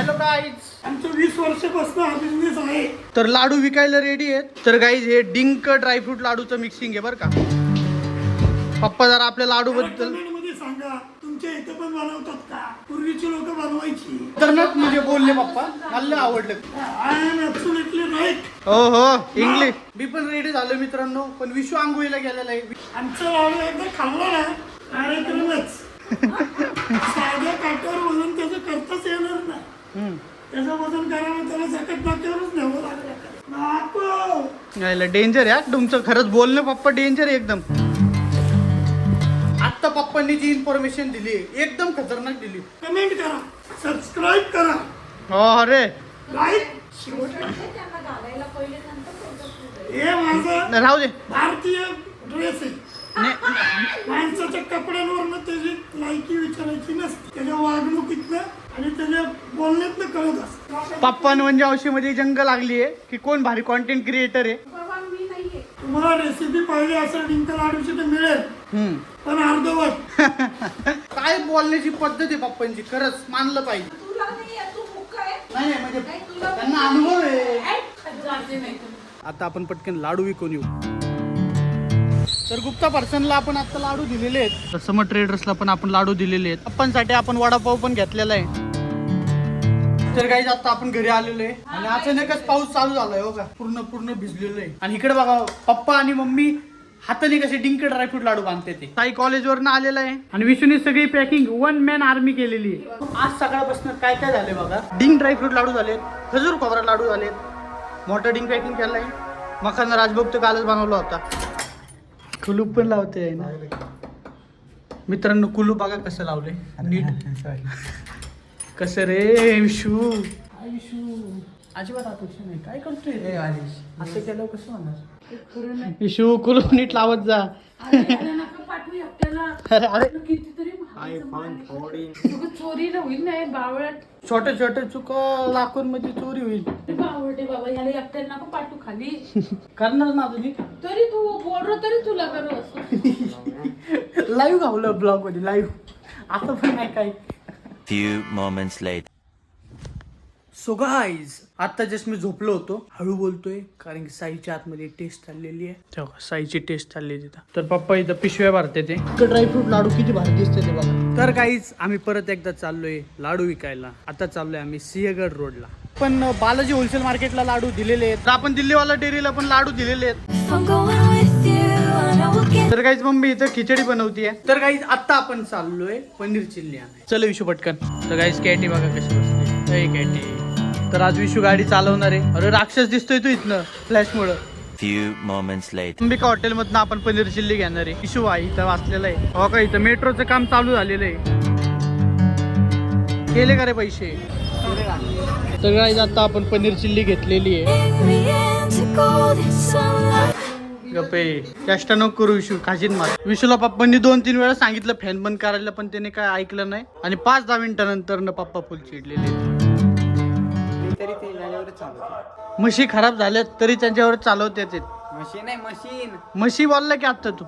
Hello guys, आमचं 20 वर्षापासून हा बिझनेस आहे. तर लाडू विकायला रेडी आहेत. तर गाईज हे डिंक ड्रायफ्रूट लाडूचं मिक्सिंग आहे बरं का. पप्पा जरा आपल्या लाडू बद्दल मध्ये सांगा, तुमच्या इथे पण बनवतात का? पूर्वीची लोक बनवायची. खतरनाक म्हणजे बोलले पप्पा, मला आवडलं. I am absolutely right. हो हो, इंग्लिश. मी पण रेडी झालो मित्रांनो, पण विश्व आंघोळीला गेलेला आहे. आमचं लाडू एकदा खाल्ला ना, कार्यक्रमच. साध्या काट्यावर वजन त्याचं करताच येणार नाही. त्याचं वजन करायला त्याला सगळ्यात डोक्यावरच न्यावं लागलं. डेंजर आहे तुमचं, खरंच बोलणं पप्पा डेंजर आहे एकदम. आता पप्पांनी जी इन्फॉर्मेशन दिली एकदम खतरनाक दिली. कमेंट करा, सबस्क्राईब करा. हो अरे लाईक. हे माझं राहू दे. भारतीय ड्रेस आहे. माणसाच्या कपड्यांवरनं त्याची लायकी विचारायची नसते, त्याच्या वागणुकीतनं आणि त्याच्या बोलण्यातनं कळत असतं. पप्पा म्हणजे औषधीमध्ये जंग लागली आहे की कोण भारी कॉन्टेंट क्रिएटर आहे. तुम्हाला रेसिपी पाहिजे असं डिंक लाडूची तर मिळेल, पण अर्धवट. काय बोलण्याची पद्धत आहे पप्पांची, खरंच मानलं पाहिजे. नाही म्हणजे त्यांना अनुभव आहे. आता आपण पटकन लाडू विकून येऊ. तर गुप्ता पर्सनला आपण आता लाडू दिलेले आहेत. समर ट्रेडर्सला पण आपण लाडू दिलेले आहेत. पप्पांसाठी आपण वडापाव पण घेतलेला आहे. तर काही आता आपण घरी आलेलो आहे आणि अचानकच पाऊस चालू झालाय. हो का, पूर्ण भिजलेलो आहे. आणि इकडे बघा पप्पा आणि मम्मी हाताने कसे डिंक ड्रायफ्रूट लाडू बांधते ते. काही कॉलेजवरनं आलेलं आहे आणि विष्णूने सगळी पॅकिंग 1 मॅन आर्मी केलेली आहे. आज सकाळपासून काय काय झाले बघा. डिंक ड्रायफ्रूट लाडू झालेत, खजूर खोबरा लाडू झालेत, मोठा डिंक पॅकिंग केलाय. मखाना राजभोग तर कालच बनवला होता. कुलूप पण लावते ना मित्रांनो. कुलूप बघा कसं लावले नीट. कसं रे विशू, अजिबात अपेक्षा नाही. काय करतोय असं केलं कसं होणार. विशू कुलूप नीट लावत जा. चोरी होईल नाही बावळट. छोटे छोटे चुक लाखोंमध्ये चोरी होईल. बावळटे बाबा, याला एकट्याला नको पाठवू खाली. करणार ना तुम्ही, तरी तू बोललो तरी तुला करू असं. लाईव्ह गावलं ब्लॉग मध्ये लाईव्ह. आता पण नाही काय. Few moments later. So guys, आता जस्ट मी झोपलो होतो. हळू बोलतोय कारण की साईच्या आतमध्ये टेस्ट चाललेली आहे. तेव्हा साईची टेस्ट चालली तिथं. तर पप्पा इथं पिशव्या भरते ते. ड्रायफ्रूट लाडू किती भारी दिसते ते बघा. तर गाईज आम्ही परत एकदा चाललोय लाडू विकायला. आता चाललोय आम्ही सिंहगड रोडला. पण बालाजी होलसेल मार्केटला लाडू दिलेले आहेत. आपण दिल्लीवाला डेअरीला पण लाडू दिलेले आहेत. तर गाईज मम्मी इथं खिचडी बनवतीये. तर गाईज आता आपण चाललोय पनीर चिल्ली आणायला. चल विशू पटकन. तर गाईज कॅटी बघा कशी बसली. कॅटी. तर आज विशू गाडी चालवणार आहे. अरे राक्षस दिसतोय तू इथनं फ्लॅश मुळे. Few moments later. Ambika hotel मधनं आपण पनीर चिल्ली घेणार आहे. विशू आई इथं वाचलेला आहे. हो का, इथं मेट्रोचं काम चालू झालेलं आहे. केले का रे पैसे. तर गाईज आता आपण पनीर चिल्ली घेतलेली आहे. गप्पे चेष्टा नको करू विशू, खाशीन मार. विशूला पप्पांनी 2-3 वेळा सांगितलं फॅन बंद करायला, पण त्याने काय ऐकलं नाही. आणि 5-10 मिनिटानंतर न पप्पा फुल चिडलेले. म्हशी खराब झाल्यात तरी त्यांच्यावर चालवते ते. म्हशी बोलला की आता तू.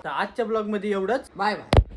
आजच्या ब्लॉग मध्ये एवढंच. Bye bye.